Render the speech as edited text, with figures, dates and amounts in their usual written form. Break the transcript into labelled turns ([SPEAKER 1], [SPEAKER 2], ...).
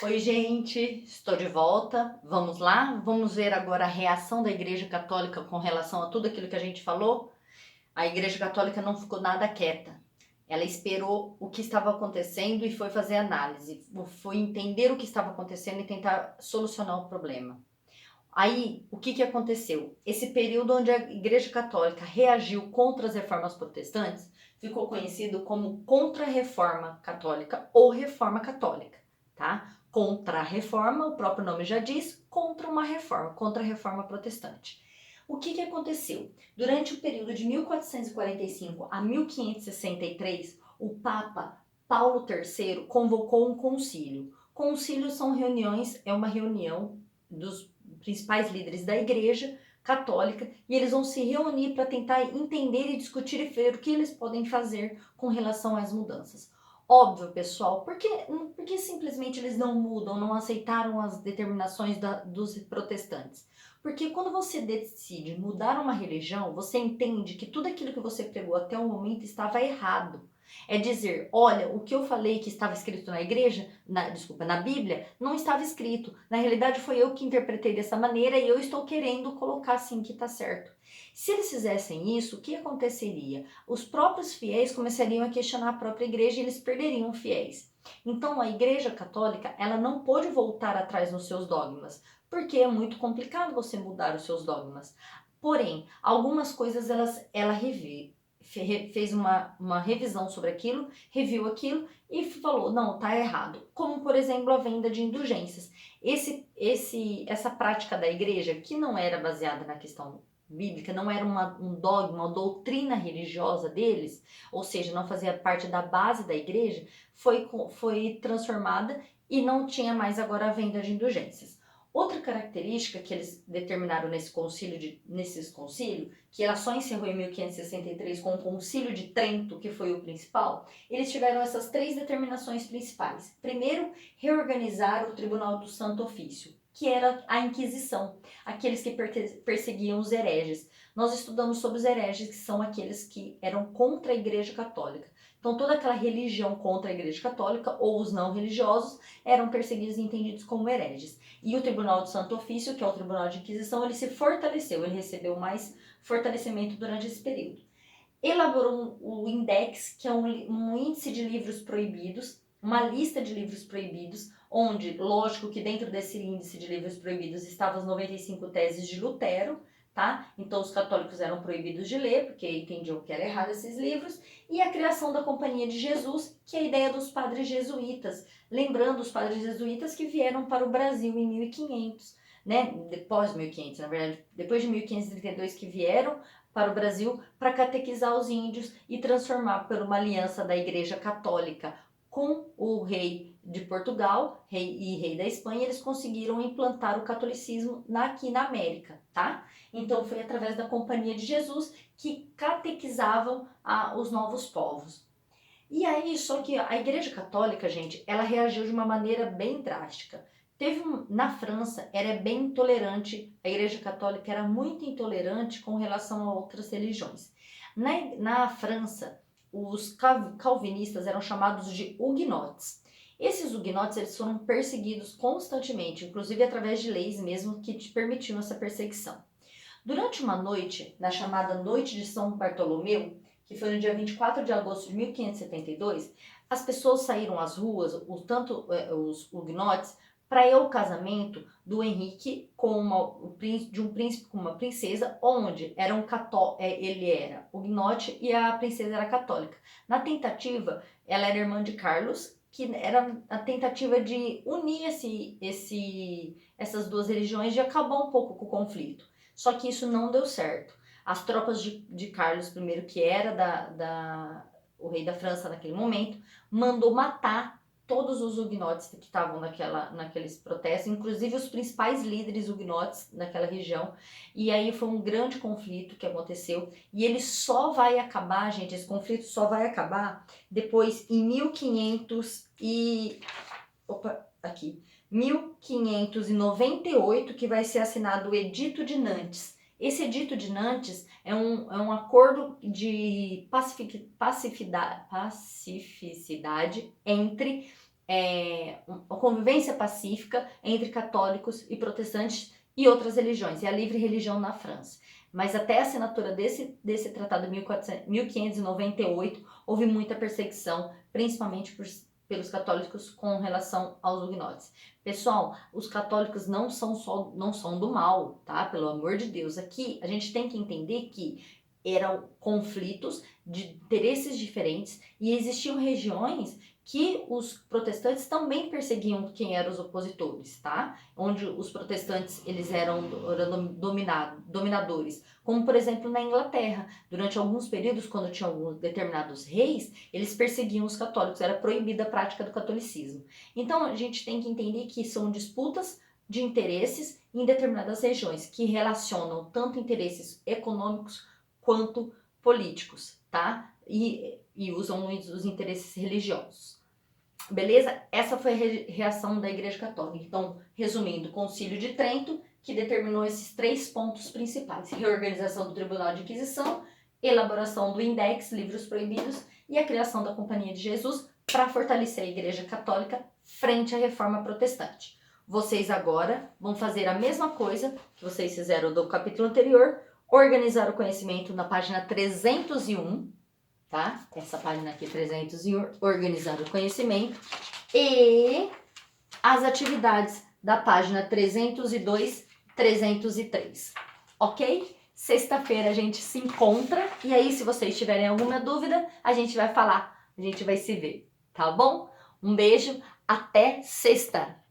[SPEAKER 1] Oi, gente, estou de volta. Vamos lá? Vamos ver agora a reação da Igreja Católica com relação a tudo aquilo que a gente falou? A Igreja Católica não ficou nada quieta. Ela esperou o que estava acontecendo e foi fazer análise, foi entender o que estava acontecendo e tentar solucionar o problema. Aí, o que aconteceu? Esse período onde a Igreja Católica reagiu contra as reformas protestantes ficou conhecido como Contra-Reforma Católica ou Reforma Católica, tá? Contra a reforma, o próprio nome já diz, contra uma reforma, contra a reforma protestante. O que aconteceu? Durante o período de 1445 a 1563, o Papa Paulo III convocou um concílio. Concílios são reuniões, é uma reunião dos principais líderes da Igreja Católica e eles vão se reunir para tentar entender e discutir e ver o que eles podem fazer com relação às mudanças. Óbvio, pessoal, porque simplesmente eles não mudam, não aceitaram as determinações dos protestantes? Porque quando você decide mudar uma religião, você entende que tudo aquilo que você pregou até o momento estava errado. É dizer, olha, o que eu falei que estava escrito na igreja, na Bíblia, não estava escrito. Na realidade foi eu que interpretei dessa maneira e eu estou querendo colocar assim que está certo. Se eles fizessem isso, o que aconteceria? Os próprios fiéis começariam a questionar a própria igreja e eles perderiam fiéis. Então a Igreja Católica, ela não pôde voltar atrás nos seus dogmas, porque é muito complicado você mudar os seus dogmas. Porém, algumas coisas ela fez uma revisão sobre aquilo, reviu aquilo e falou, não, tá errado. Como, por exemplo, a venda de indulgências. Essa prática da igreja, que não era baseada na questão bíblica, não era um dogma, uma doutrina religiosa deles, ou seja, não fazia parte da base da igreja, foi transformada e não tinha mais agora a venda de indulgências. Outra característica que eles determinaram nesses concílios, que ela só encerrou em 1563 com o Concílio de Trento, que foi o principal, eles tiveram essas três determinações principais. Primeiro, reorganizar o Tribunal do Santo Ofício, que era a Inquisição, aqueles que perseguiam os hereges. Nós estudamos sobre os hereges, que são aqueles que eram contra a Igreja Católica. Então, toda aquela religião contra a Igreja Católica, ou os não religiosos, eram perseguidos e entendidos como hereges. E o Tribunal do Santo Ofício, que é o Tribunal de Inquisição, ele se fortaleceu, ele recebeu mais fortalecimento durante esse período. Elaborou o Index, que é um índice de livros proibidos, uma lista de livros proibidos, onde, lógico que dentro desse índice de livros proibidos estavam as 95 teses de Lutero, tá? Então os católicos eram proibidos de ler, porque entendiam que era errado esses livros, e a criação da Companhia de Jesus, que é a ideia dos padres jesuítas, lembrando os padres jesuítas que vieram para o Brasil em 1500, né? Depois de 1500, na verdade, depois de 1532 que vieram para o Brasil para catequizar os índios e transformar por uma aliança da Igreja Católica com o rei de Portugal rei da Espanha, eles conseguiram implantar o catolicismo aqui na América, tá? Então foi através da Companhia de Jesus que catequizavam os novos povos. E aí, só que a Igreja Católica, gente, ela reagiu de uma maneira bem drástica. Na França, era bem intolerante, a Igreja Católica era muito intolerante com relação a outras religiões. Na França, os calvinistas eram chamados de huguenotes. Esses huguenotes, eles foram perseguidos constantemente, inclusive através de leis mesmo que permitiam essa perseguição. Durante uma noite, na chamada Noite de São Bartolomeu, que foi no dia 24 de agosto de 1572, as pessoas saíram às ruas, tanto os huguenotes, para ir ao casamento do Henrique de um príncipe com uma princesa, onde ele era huguenote e a princesa era católica. Na tentativa, ela era irmã de Carlos, que era a tentativa de unir essas duas religiões, de acabar um pouco com o conflito. Só que isso não deu certo. As tropas de Carlos I, que era o rei da França naquele momento, mandou matar todos os huguenotes que estavam naqueles protestos, inclusive os principais líderes huguenotes naquela região. E aí foi um grande conflito que aconteceu. E ele só vai acabar, gente, esse conflito só vai acabar depois em 1598, que vai ser assinado o Edito de Nantes. Esse Edito de Nantes é um acordo de pacificidade entre uma convivência pacífica entre católicos e protestantes e outras religiões, e a livre religião na França. Mas até a assinatura desse tratado de 1598, houve muita perseguição, principalmente pelos católicos com relação aos huguenotes. Pessoal, os católicos não são do mal, tá? Pelo amor de Deus. Aqui a gente tem que entender que eram conflitos de interesses diferentes e existiam regiões que os protestantes também perseguiam quem eram os opositores, tá? Onde os protestantes eles eram dominadores, como por exemplo na Inglaterra. Durante alguns períodos, quando tinha alguns determinados reis, eles perseguiam os católicos, era proibida a prática do catolicismo. Então a gente tem que entender que são disputas de interesses em determinadas regiões, que relacionam tanto interesses econômicos quanto políticos, tá? E usam os interesses religiosos. Beleza? Essa foi a reação da Igreja Católica. Então, resumindo, o Concílio de Trento, que determinou esses 3 pontos principais: reorganização do Tribunal de Inquisição, elaboração do Index, livros proibidos, e a criação da Companhia de Jesus para fortalecer a Igreja Católica frente à Reforma Protestante. Vocês agora vão fazer a mesma coisa que vocês fizeram do capítulo anterior, organizar o conhecimento na página 301, tá? Essa página aqui, 301, organizar o conhecimento, e as atividades da página 302, 303, ok? Sexta-feira a gente se encontra, e aí se vocês tiverem alguma dúvida, a gente vai falar, a gente vai se ver, tá bom? Um beijo, até sexta!